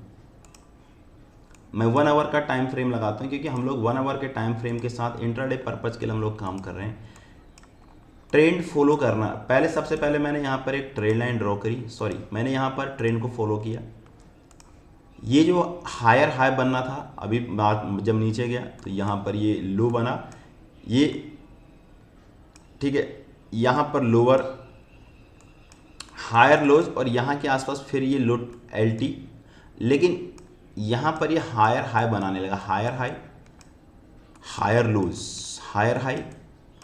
मैं 1 आवर का टाइम फ्रेम लगाता हूँ, क्योंकि हम लोग 1 आवर के टाइम फ्रेम के साथ इंट्राडे पर्पज के लिए हम लोग काम कर रहे हैं। ट्रेंड फॉलो करना, पहले सबसे पहले मैंने यहाँ पर एक ट्रेंड लाइन ड्रॉ करी, सॉरी मैंने यहाँ पर ट्रेंड को फॉलो किया। ये जो हायर हाई बनना था, अभी जब नीचे गया तो यहाँ पर ये लो बना, ये ठीक है, यहाँ पर लोअर हायर लोज, और यहाँ के आसपास फिर ये लो LT, लेकिन यहाँ पर ये हायर हाई बनाने लगा, higher high higher lows, higher high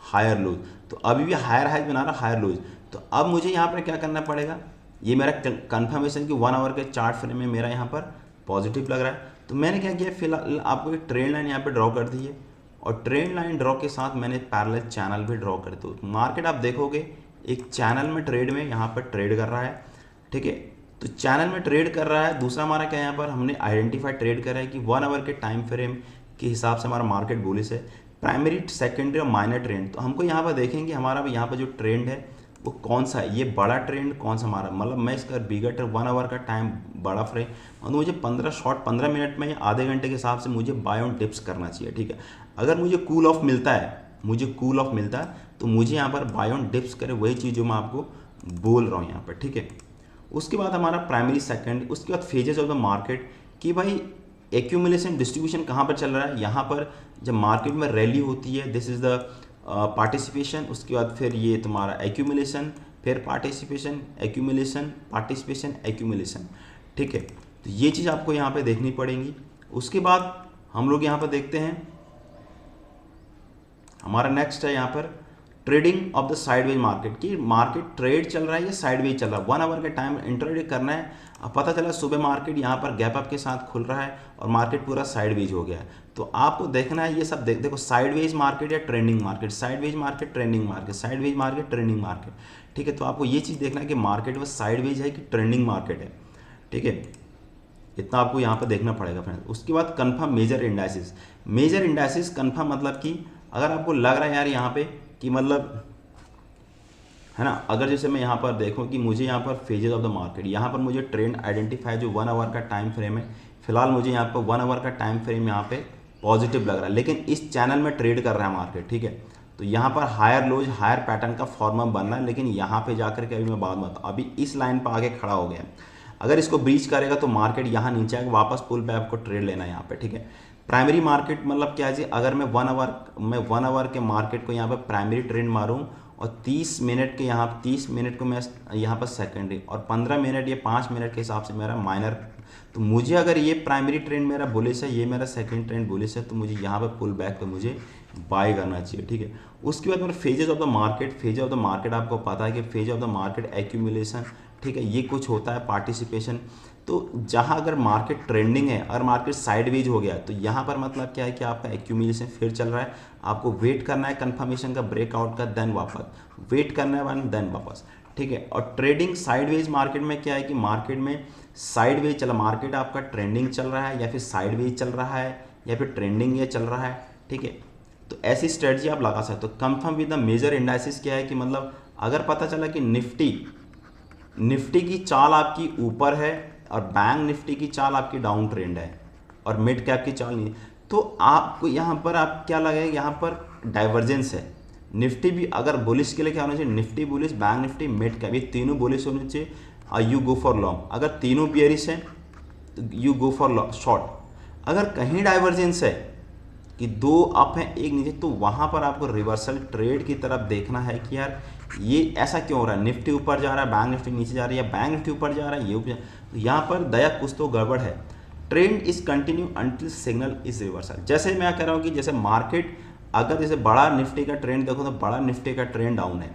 higher lows. तो अभी भी हायर हाई बना रहा, हायर लोज। तो अब मुझे यहाँ पर क्या करना पड़ेगा, ये मेरा कंफर्मेशन कि 1 आवर के चार्ट फ्रेम में मेरा यहाँ पर पॉजिटिव लग रहा है। तो मैंने क्या किया, फिलहाल आपको एक ट्रेंड लाइन यहाँ पे ड्रॉ कर दी है, और ट्रेंड लाइन ड्रॉ के साथ मैंने पैरेलल चैनल भी ड्रॉ कर दो। मार्केट आप देखोगे एक चैनल में ट्रेड में यहाँ पर ट्रेड कर रहा है, ठीक है। तो चैनल में ट्रेड कर रहा है। दूसरा हमारा क्या, यहाँ पर हमने आइडेंटिफाई ट्रेड करा है कि 1 आवर के टाइम फ्रेम के हिसाब से हमारा मार्केट बुलिश है, प्राइमरी सेकेंडरी और माइनर ट्रेंड। तो हमको यहाँ पर देखेंगे हमारा यहाँ पर जो ट्रेंड है वो कौन सा है, ये बड़ा ट्रेंड कौन सा हमारा, मतलब मैं इसका बिगर ट्रेंड 1 आवर का टाइम बड़ा फ्रेम, मतलब मुझे 15 मिनट में या आधे घंटे के हिसाब से मुझे बाय ऑन डिप्स करना चाहिए, ठीक है। अगर मुझे कूल ऑफ मिलता है, तो मुझे यहाँ पर बाय ऑन डिप्स करे, वही चीज़ जो मैं आपको बोल रहा हूँ यहाँ पर, ठीक है। उसके बाद हमारा प्राइमरी सेकेंड, उसके बाद फेजेस ऑफ द मार्केट, कि भाई एक्यूमुलेशन डिस्ट्रीब्यूशन कहाँ पर चल रहा है। यहाँ पर जब मार्केट में रैली होती है, दिस इज़ द पार्टिसिपेशन, उसके बाद फिर ये तुम्हारा एक्यूमुलेशन, फिर पार्टिसिपेशन, एक्यूमुलेशन, पार्टिसिपेशन, एक्यूमुलेशन, ठीक है। तो ये चीज़ आपको यहाँ पे देखनी पड़ेगी। उसके बाद हम लोग यहाँ पर देखते हैं, हमारा नेक्स्ट है यहाँ पर trading of the sideways market, की मार्केट ट्रेड चल रहा है या साइडवेज चल रहा है। 1 आवर के टाइम इंट्राडे करना है। अब पता चला सुबह मार्केट यहाँ पर गैप अप के साथ खुल रहा है और मार्केट पूरा साइडवेज हो गया है, तो आपको देखना है ये सब देखो साइडवेज मार्केट या trending market, sideways market trending market, sideways market trending market, ठीक है। तो आपको ये चीज़ देखना है कि मार्केट में साइडवेज है कि ट्रेंडिंग मार्केट है, ठीक है। इतना आपको यहाँ पर देखना पड़ेगा फ्रेंड्स। उसके बाद कंफर्म मेजर इंडाइसिस कंफर्म, मतलब कि अगर आपको लग रहा है यार यहाँ पे कि मतलब है ना, अगर जैसे मैं यहाँ पर देखूँ कि मुझे यहाँ पर फेजेस ऑफ द मार्केट, यहाँ पर मुझे ट्रेंड आइडेंटिफाई जो 1 आवर का टाइम फ्रेम है, फिलहाल मुझे यहाँ पर 1 आवर का टाइम फ्रेम यहाँ पे पॉजिटिव लग रहा है, लेकिन इस चैनल में ट्रेड कर रहा है मार्केट, ठीक है। तो यहाँ पर हायर लोज हायर पैटर्न का फॉर्मा बन रहा है, लेकिन यहाँ पे जाकर के अभी मैं बाद में अभी इस लाइन पर आगे खड़ा हो गया। अगर इसको ब्रीच करेगा तो मार्केट यहाँ नीचे आएगा, वापस पुल बैक को ट्रेड लेना है यहाँ पे, ठीक है। प्राइमरी मार्केट मतलब क्या है जी, अगर मैं 1 आवर के मार्केट को यहाँ पर प्राइमरी ट्रेंड मारूँ और 30 मिनट के यहाँ 30 मिनट को मैं यहाँ पर सेकेंडरी, और 15 मिनट या 5 मिनट के हिसाब से मेरा माइनर, तो मुझे अगर ये प्राइमरी ट्रेंड मेरा बुलिश है, ये मेरा सेकंड ट्रेंड बुलिश है, तो मुझे यहाँ पर पुल बैक पे मुझे बाय करना चाहिए, ठीक है। उसके बाद मेरा फेजेस ऑफ द मार्केट आपको पता है कि phase of the market accumulation, ठीक है, ये कुछ होता है पार्टिसिपेशन। तो जहाँ अगर मार्केट ट्रेंडिंग है, अगर मार्केट साइडवेज हो गया, तो यहाँ पर मतलब क्या है कि आपका एक्यूमुलेशन फिर चल रहा है, आपको वेट करना है कंफर्मेशन का, ब्रेकआउट का, देन वापस वेट करना है, देन वापस, ठीक है। और ट्रेडिंग साइडवेज मार्केट में क्या है कि मार्केट में साइडवेज चला, मार्केट आपका ट्रेंडिंग चल रहा है या फिर साइडवेज चल रहा है या फिर ट्रेंडिंग ये चल रहा है, ठीक है। तो ऐसी स्ट्रेटजी आप लगा सकते हो। Confirm with the major indices क्या है कि मतलब अगर पता चला कि निफ्टी की चाल आपकी ऊपर है और बैंक निफ्टी की चाल आपकी डाउन ट्रेंड है और मिड कैप की चाल नहीं, तो आपको यहाँ पर आप क्या लगेगा, यहाँ पर डाइवर्जेंस है। निफ्टी भी अगर बुलिश के लिए क्या होना चाहिए, Nifty bullish, bank Nifty, mid cap, ये तीनों बुलिश होने चाहिए, यू गो फॉर लॉन्ग। अगर तीनों बियरिश है तो यू गो फॉर शॉर्ट। अगर कहीं डाइवर्जेंस है कि 2 अप हैं 1 नीचे, तो वहाँ पर आपको रिवर्सल ट्रेड की तरफ देखना है कि यार ये ऐसा क्यों हो रहा है, निफ्टी ऊपर जा रहा है, बैंक निफ्टी नीचे जा रही है, बैंक निफ्टी ऊपर जा रहा है, ये ऊपर तो यहाँ पर दया कुछ तो गड़बड़ है। Trend is continue until signal is reversal. जैसे मैं कह रहा हूँ कि जैसे मार्केट अगर जैसे बड़ा निफ्टी का ट्रेंड देखो तो बड़ा निफ्टी का ट्रेंड डाउन है,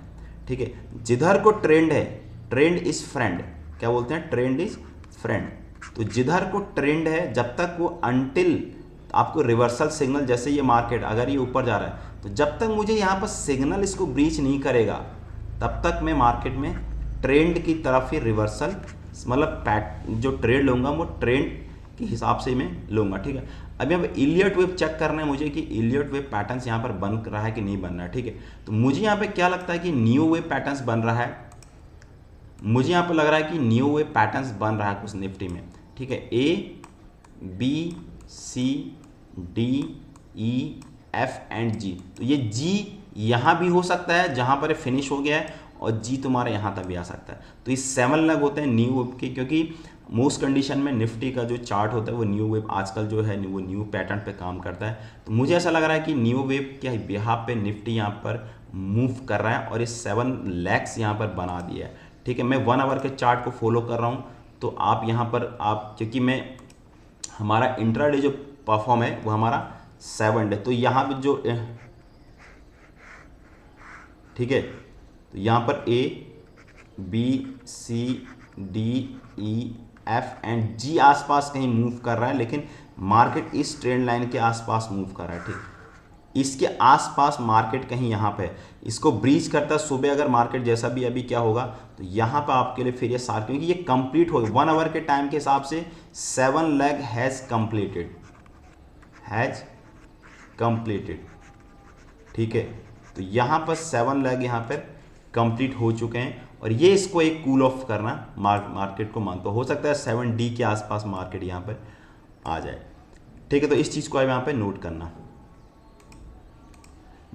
ठीक है, जिधर को ट्रेंड है, ट्रेंड इज फ्रेंड, क्या बोलते हैं, ट्रेंड इज फ्रेंड। तो जिधर को ट्रेंड है जब तक वो अंटिल आपको रिवर्सल सिग्नल, जैसे ये मार्केट अगर ये ऊपर जा रहा है तो जब तक मुझे यहाँ पर सिग्नल इसको ब्रीच नहीं करेगा तब तक मैं मार्केट में ट्रेंड की तरफ ही रिवर्सल, मतलब जो ट्रेड लूँगा वो ट्रेंड के हिसाब से मैं लूँगा, ठीक है। अभी अब इलियट वेव चेक करना है मुझे कि इलियट वेव पैटर्न्स यहाँ पर बन रहा है कि नहीं बन रहा है, ठीक है। तो मुझे यहाँ पे क्या लगता है कि न्यू वेव पैटर्न्स बन रहा है, मुझे यहाँ पर लग रहा है कि न्यू वेव पैटर्न्स बन रहा है कुछ निफ्टी में, ठीक है। A B C D E F and G, तो ये जी यहाँ भी हो सकता है जहाँ पर फिनिश हो गया है, और जी तुम्हारे यहाँ तक भी आ सकता है। तो ये 7 लग होते हैं न्यू वेव के, क्योंकि मोस्ट कंडीशन में निफ्टी का जो चार्ट होता है वो न्यू वेव आजकल जो है वो न्यू पैटर्न पे काम करता है। तो मुझे ऐसा लग रहा है कि न्यू वेव के बिहाफ पे निफ्टी यहाँ पर मूव कर रहा है और ये 7 लैक्स यहाँ पर बना दिया है, ठीक है। मैं 1 आवर के चार्ट को फॉलो कर रहा हूँ, तो आप यहाँ पर आप, क्योंकि मैं हमारा इंट्राडे जो परफॉर्म है वो हमारा 7 डे, तो यहाँ पे जो, ठीक है, तो यहाँ पर A B C D E F and G आसपास कहीं मूव कर रहा है, लेकिन मार्केट इस ट्रेंड लाइन के आसपास मूव कर रहा है, ठीक, इसके आसपास मार्केट कहीं यहाँ पे इसको ब्रीच करता है। सुबह अगर मार्केट जैसा भी अभी क्या होगा तो यहाँ पे आपके लिए फिर ये सार, क्योंकि ये कंप्लीट हो गया 1 आवर के टाइम के हिसाब से 7 लेग हैज़ कंप्लीटेड, ठीक है। तो यहाँ पर 7 लेग यहाँ पर कंप्लीट हो चुके हैं और ये इसको एक कूल ऑफ करना मार्केट को मानता हो सकता है 7D के आसपास मार्केट यहाँ पर आ जाए, ठीक है। तो इस चीज़ को आप यहाँ पे नोट करना।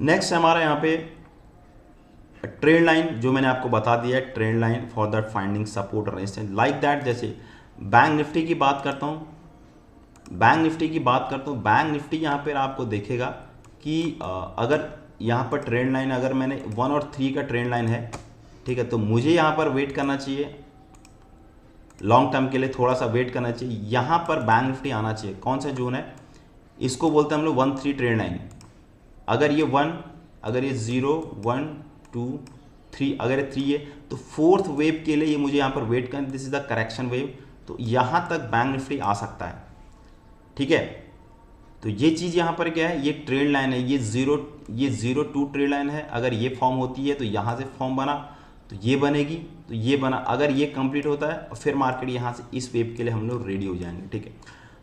नेक्स्ट हमारा यहाँ पे ट्रेंड लाइन जो मैंने आपको बता दिया है, trend line for that finding support और रेजिस्टेंस लाइक दैट। जैसे बैंक निफ्टी की बात करता हूँ, बैंक निफ्टी यहाँ पर आपको देखेगा कि अगर यहाँ पर ट्रेंड लाइन अगर मैंने 1 और 3 का ट्रेंड लाइन है, ठीक है, तो मुझे यहाँ पर वेट करना चाहिए, लॉन्ग टर्म के लिए थोड़ा सा वेट करना चाहिए। यहाँ पर बैंक निफ्टी आना चाहिए, कौन सा जोन है, इसको बोलते हैं हम लोग 1-3 ट्रेंड लाइन। अगर ये 1, अगर ये 0 1 2 3, अगर ये 3 है तो 4th वेव के लिए ये मुझे यहाँ पर वेट करना, this is the correction wave. तो यहाँ तक बैंक निफ्टी आ सकता है, ठीक है। तो ये चीज़ यहाँ पर क्या है, ये ट्रेंड लाइन है, ये 0-2 ट्रेंड लाइन है। अगर ये फॉर्म होती है तो यहाँ से फॉर्म बना तो ये बनेगी, तो ये बना, अगर ये कंप्लीट होता है और फिर मार्केट यहाँ से इस वेव के लिए हम लोग रेडी हो जाएंगे, ठीक है।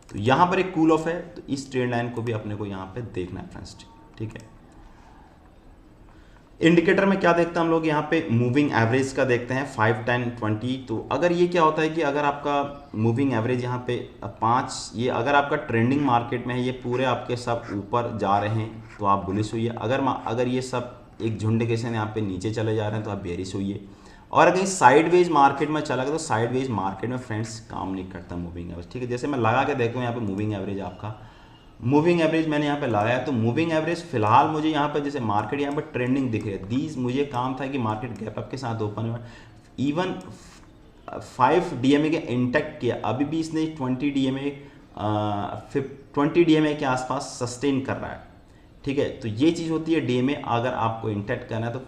तो यहाँ पर एक कूल ऑफ है, तो इस ट्रेंड लाइन को भी अपने को यहाँ पे देखना है फ्रेंड्स, ठीक है। इंडिकेटर में क्या देखते हैं हम लोग, यहाँ पे मूविंग एवरेज का देखते हैं 5, 10, 20। तो अगर ये क्या होता है कि अगर आपका मूविंग एवरेज यहाँ पे 5, ये अगर आपका ट्रेंडिंग मार्केट में है, ये पूरे आपके सब ऊपर जा रहे हैं तो आप बुलिश होइए। अगर ये सब एक झुंड के साथ यहाँ पे नीचे चले जा रहे हैं तो आप बेरिश होइए। और अगर साइडवेज मार्केट में चला गया तो साइडवेज मार्केट में फ्रेंड्स काम नहीं करता मूविंग एवरेज, ठीक है। जैसे मैं लगा के देखूँ यहाँ पे मूविंग एवरेज, आपका मूविंग एवरेज मैंने यहाँ पे लगाया, तो मूविंग एवरेज फिलहाल मुझे यहाँ पे जैसे मार्केट यहाँ पे ट्रेंडिंग दिख रही है, दीज मुझे काम था कि मार्केट गैप अप के साथ ओपन हुआ, इवन 5 DMA के इंटेक्ट किया, अभी भी इसने 20 DMA के आसपास सस्टेन कर रहा है, ठीक है। तो ये चीज़ होती है DMA, अगर आपको इंटेक्ट करना है तो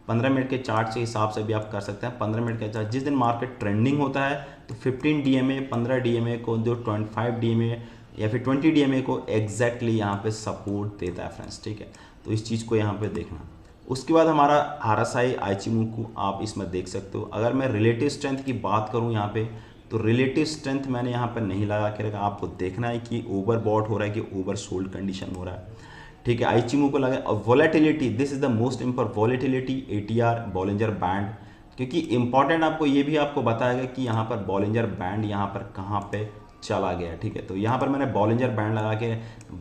15 मिनट के चार्ट के हिसाब से भी आप कर सकते हैं। 15 मिनट के चार्ट, जिस दिन मार्केट ट्रेंडिंग होता है तो 15 DMA 15 DMA को जो 25 DMA या फिर 20 DMA को एग्जैक्टली यहाँ पे सपोर्ट देता है फ्रेंड्स, ठीक है। तो इस चीज़ को यहाँ पे देखना। उसके बाद हमारा RSI आइचिमोकू आप इसमें देख सकते हो। अगर मैं रिलेटिव स्ट्रेंथ की बात करूँ यहाँ पे, तो रिलेटिव स्ट्रेंथ मैंने यहाँ पर नहीं लगा के रखा, आपको देखना है कि ओवरबॉट हो रहा है कि ओवर सोल्ड कंडीशन हो रहा है, ठीक है। आइचिमोकू लगा। और volatility, this is the most important, volatility ATR Bollinger band, क्योंकि इंपॉर्टेंट आपको ये भी आपको बताएगा कि यहाँ पर बॉलिंजर बैंड यहाँ पर कहाँ पे चला गया, ठीक है। तो यहाँ पर मैंने बॉलिंजर बैंड लगा के,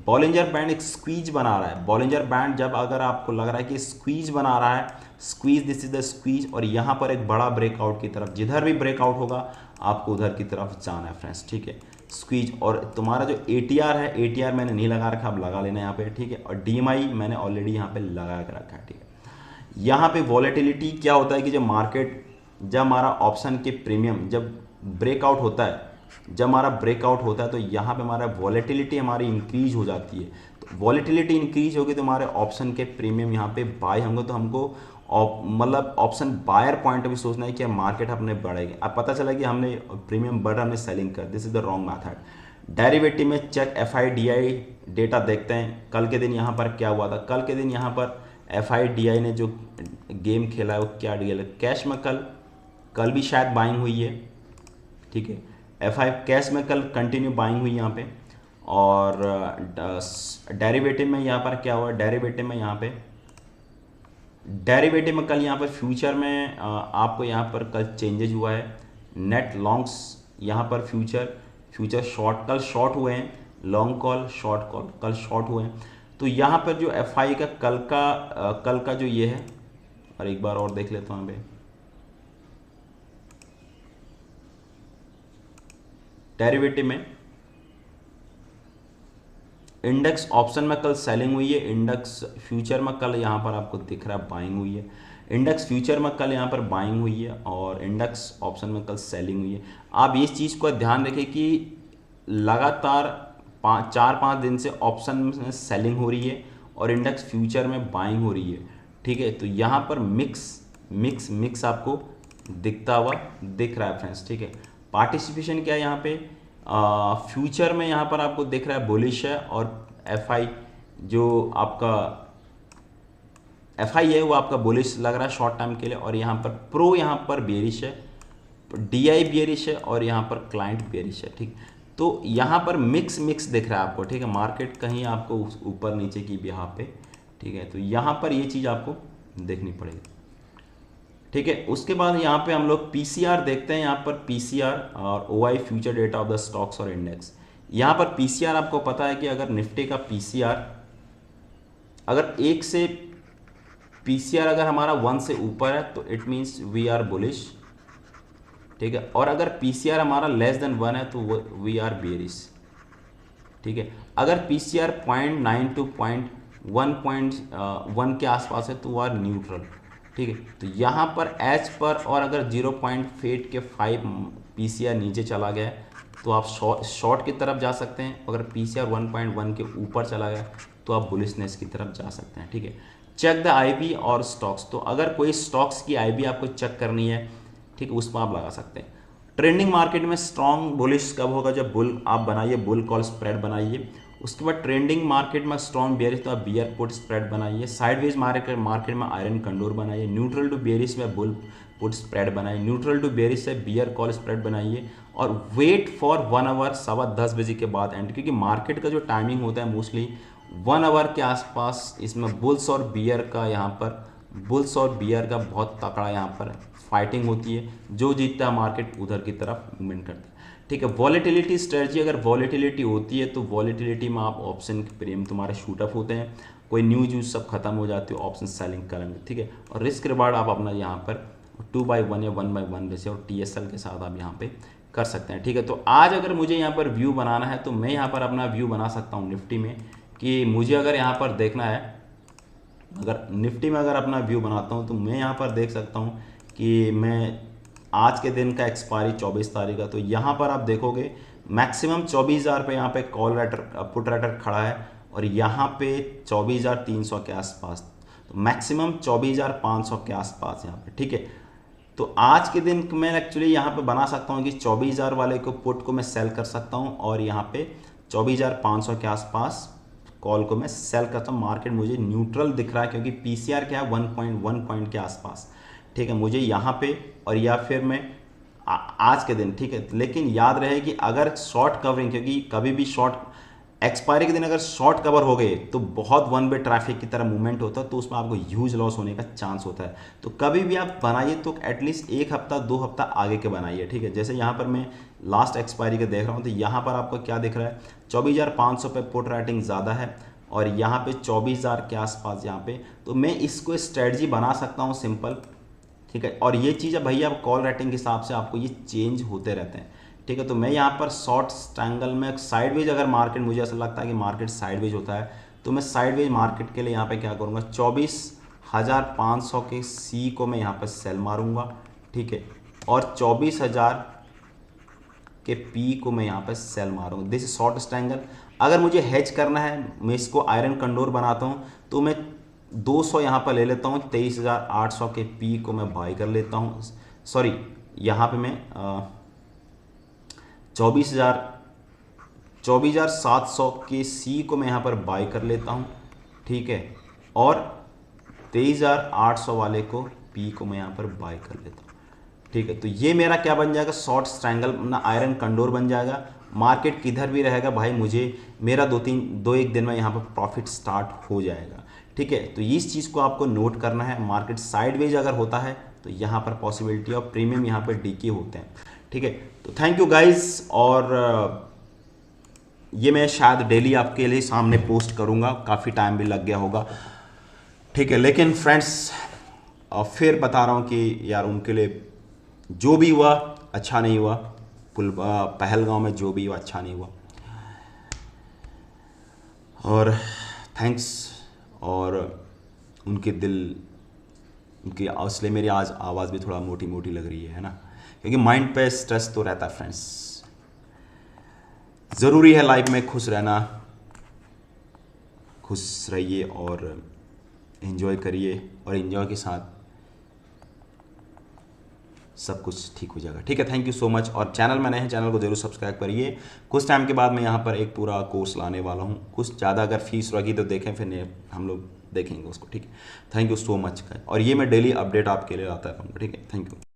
बॉलिंजर बैंड एक स्क्वीज बना रहा है। बॉलिंजर बैंड जब अगर आपको लग रहा है कि स्क्वीज बना रहा है, squeeze, this is the squeeze, और यहाँ पर एक बड़ा ब्रेकआउट की तरफ, जिधर भी ब्रेकआउट होगा आपको उधर की तरफ जाना है फ्रेंड्स, ठीक है। स्क्वीज, और तुम्हारा जो ATR है, ATR मैंने नहीं लगा रखा, अब लगा लेना यहाँ पे, ठीक है। और DMI मैंने ऑलरेडी यहाँ पे लगा के रखा है, ठीक है। यहाँ पे वॉलेटिलिटी क्या होता है कि जब मार्केट, जब हमारा ऑप्शन के प्रीमियम जब ब्रेकआउट होता है, जब हमारा ब्रेकआउट होता है तो यहाँ पे हमारा वॉलेटिलिटी हमारी इंक्रीज हो जाती है। तो वॉलेटिलिटी इंक्रीज होगी तो हमारे ऑप्शन के प्रीमियम यहाँ पे बाय होंगे, तो हमको मतलब ऑप्शन बायर पॉइंट भी सोचना है कि मार्केट अपने बढ़ेगी। अब पता चला कि हमने प्रीमियम बढ़, हमने सेलिंग कर, this is the wrong method. Derivative में चेक FIDI डेटा देखते हैं कल के दिन यहाँ पर क्या हुआ था। कल के दिन यहाँ पर FIDI ने जो गेम खेला है वो क्या डील, कैश में कल भी शायद बाइंग हुई है, ठीक है। कैश में कल कंटिन्यू बाइंग हुई यहाँ पे। और डेरिवेटिव में यहाँ पर क्या हुआ, डेरिवेटिव में कल यहाँ पर फ्यूचर में आपको यहाँ पर कल चेंजेज हुआ है। नेट लॉन्ग्स यहाँ पर फ्यूचर शॉर्ट कल शॉर्ट हुए हैं, लॉन्ग कॉल शॉर्ट कॉल कल शॉर्ट हुए हैं। तो यहाँ पर जो FI का कल का जो ये है, और एक बार और देख लेता हूँ यहाँ पे डेरिवेटिव में इंडेक्स ऑप्शन में कल सेलिंग हुई है, इंडेक्स फ्यूचर में कल यहाँ पर आपको दिख रहा है बाइंग हुई है। इंडेक्स फ्यूचर में कल यहाँ पर बाइंग हुई है और इंडेक्स ऑप्शन में कल सेलिंग हुई है। आप इस चीज़ को ध्यान रखें कि लगातार 4-5 दिन से ऑप्शन में सेलिंग हो रही है और इंडेक्स फ्यूचर में बाइंग हो रही है, ठीक है। तो यहाँ पर मिक्स आपको दिखता हुआ दिख रहा है फ्रेंड्स, ठीक है। पार्टिसिपेशन क्या है यहाँ पे, फ्यूचर में यहाँ पर आपको दिख रहा है बुलिश है, और FI जो आपका FI है वो आपका बुलिश लग रहा है शॉर्ट टाइम के लिए, और यहाँ पर प्रो यहाँ पर बेरिश है, DI बेरिश है, और यहाँ पर क्लाइंट बेरिश है, ठीक। तो यहाँ पर मिक्स दिख रहा है आपको, ठीक है। मार्केट कहीं आपको ऊपर नीचे की भी यहाँ पे, ठीक है। तो यहाँ पर ये चीज़ आपको देखनी पड़ेगी, ठीक है। उसके बाद यहाँ पे हम लोग PCR देखते हैं। यहाँ पर PCR और OI future data of the stocks और इंडेक्स। यहाँ पर PCR आपको पता है कि अगर निफ्टी का PCR अगर 1 से PCR अगर हमारा 1 से ऊपर है तो it means we are bullish, ठीक है। और अगर PCR हमारा लेस देन 1 है तो वी आर बेरिश, ठीक है। अगर PCR 0.9 टू 1 के आसपास है तो वो आर न्यूट्रल, ठीक है। तो यहाँ पर एच पर, और अगर 0.8 के 5 PCR नीचे चला गया तो आप शॉर्ट की तरफ जा सकते हैं। अगर PCR 1.1 के ऊपर चला गया तो आप बुलिशनेस की तरफ जा सकते हैं, ठीक है। चेक द IB और स्टॉक्स, तो अगर कोई स्टॉक्स की IB आपको चेक करनी है, ठीक है, उसमें आप लगा सकते हैं। ट्रेंडिंग मार्केट में स्ट्रॉन्ग बुलिश कब होगा, जब बुल आप बनाइए, बुल कॉल स्प्रेड बनाइए। उसके बाद ट्रेंडिंग मार्केट में स्ट्रॉन्ग बेयरिश तो आप बियर पुट स्प्रेड बनाइए। साइडवेज मार्केट में आयरन कंडोर बनाइए। न्यूट्रल टू बेयरिश में बुल पुट स्प्रेड बनाइए। न्यूट्रल टू बेयरिश से बियर कॉल स्प्रेड बनाइए और वेट फॉर 1 आवर 10:15 बजे के बाद एंड, क्योंकि मार्केट का जो टाइमिंग होता है मोस्टली 1 आवर के आसपास, इसमें बुल्स और बियर का यहाँ पर बहुत तकड़ा यहाँ पर फाइटिंग होती है। जो जीतता है मार्केट उधर की तरफ मूवमेंट करता है, ठीक है। वॉलेटिलिटी स्ट्रेटजी, अगर वॉलेटिलिटी होती है तो वॉलेटिलिटी में आप ऑप्शन के प्रीमियम तुम्हारे शूटअप होते हैं, कोई न्यूज सब खत्म हो जाती है, ऑप्शन सेलिंग करेंगे, ठीक है। और रिस्क रिवार्ड आप अपना यहाँ पर 2/1 या 1/1 जैसे और TSL के साथ आप यहाँ पे कर सकते हैं, ठीक है। तो आज अगर मुझे यहाँ पर व्यू बनाना है तो मैं यहाँ पर अपना व्यू बना सकता हूँ निफ्टी में, कि मुझे अगर यहाँ पर देखना है, अगर निफ्टी में अगर अपना व्यू बनाता हूँ तो मैं यहाँ पर देख सकता हूँ कि मैं आज के दिन का एक्सपायरी 24 तारीख का, तो यहाँ पर आप देखोगे मैक्सिमम 24,000 पे यहाँ पे कॉल राइटर पुट राइटर खड़ा है, और यहाँ पे 24,300 के आसपास, तो मैक्सिमम 24,500 के आसपास यहाँ पे, ठीक है। तो आज के दिन मैं एक्चुअली यहाँ पे बना सकता हूँ कि 24,000 वाले को पुट को मैं सेल कर सकता हूँ, और यहाँ पे 24,500 के आसपास कॉल को मैं सेल करता हूँ। मार्केट मुझे न्यूट्रल दिख रहा है क्योंकि PCR क्या है 1.1 पॉइंट के आसपास, ठीक है। मुझे यहाँ पे और या फिर मैं आज के दिन, ठीक है। लेकिन याद रहे कि अगर शॉर्ट कवरिंग, क्योंकि कभी भी शॉर्ट एक्सपायरी के दिन अगर शॉर्ट कवर हो गए तो बहुत वन वे ट्रैफिक की तरह मूवमेंट होता है, तो उसमें आपको ह्यूज लॉस होने का चांस होता है। तो कभी भी आप बनाइए तो एटलीस्ट 1 हफ्ता 2 हफ्ता आगे के बनाइए, ठीक है। जैसे यहाँ पर मैं लास्ट एक्सपायरी के देख रहा हूँ तो यहाँ पर आपको क्या दिख रहा है, 24,500 पे पुट राइटिंग ज़्यादा है और यहाँ पे 24,000 के आसपास यहाँ पे, तो मैं इसको स्ट्रेटजी बना सकता हूँ सिंपल, ठीक है। और ये चीज़ है भैया, आप कॉल राइटिंग के हिसाब से आपको ये चेंज होते रहते हैं, ठीक है। तो मैं यहाँ पर शॉर्ट ट्रायंगल में साइडवेज, अगर मार्केट मुझे ऐसा लगता है कि मार्केट साइडवेज होता है तो मैं साइडवेज मार्केट के लिए यहाँ पे क्या करूँगा, 1500 के सी को मैं यहाँ पर सेल मारूंगा, ठीक है, और 24,000 के पी को मैं यहाँ पर सेल मारूंगा। This is short triangle. अगर मुझे हेज करना है, मैं इसको आयरन कंडोर बनाता हूँ, तो मैं 200 यहाँ पर ले लेता हूँ, 23,800 के पी को मैं बाई कर लेता हूँ, सॉरी यहाँ पे मैं 24,700 के सी को मैं यहाँ पर बाई कर लेता हूँ, ठीक है, और 23,800 वाले को पी को मैं यहाँ पर बाई कर लेता हूँ, ठीक है। तो ये मेरा क्या बन जाएगा, शॉर्ट ट्रायंगल ना आयरन कंडोर बन जाएगा। मार्केट किधर भी रहेगा भाई, मुझे मेरा 2-1 दिन में यहाँ पर प्रॉफिट स्टार्ट हो जाएगा, ठीक है। तो इस चीज़ को आपको नोट करना है। मार्केट साइडवेज अगर होता है तो यहाँ पर पॉसिबिलिटी ऑफ प्रीमियम यहाँ पर डीके होते हैं, ठीक है। तो थैंक यू गाइज, और ये मैं शायद डेली आपके लिए सामने पोस्ट करूँगा, काफ़ी टाइम भी लग गया होगा, ठीक है। लेकिन फ्रेंड्स फिर बता रहा हूँ कि यार उनके लिए जो भी हुआ अच्छा नहीं हुआ, पहलगांव में जो भी हुआ अच्छा नहीं हुआ, और थैंक्स। और उनके दिल, उनकी इसलिए मेरी आज आवाज़ भी थोड़ा मोटी मोटी लग रही है ना, क्योंकि माइंड पे स्ट्रेस तो रहता है फ्रेंड्स। ज़रूरी है लाइफ में खुश रहना, खुश रहिए और एंजॉय करिए, और एंजॉय के साथ सब कुछ ठीक हो जाएगा, ठीक है। Thank you so much. और चैनल में नए हैं, चैनल को जरूर सब्सक्राइब करिए। कुछ टाइम के बाद मैं यहाँ पर एक पूरा कोर्स लाने वाला हूँ, कुछ ज़्यादा अगर फीस लगी तो देखें, फिर हम लोग देखेंगे उसको, ठीक है। Thank you so much. और ये मैं डेली अपडेट आपके लिए लाता रहूँगा, ठीक है। Thank you.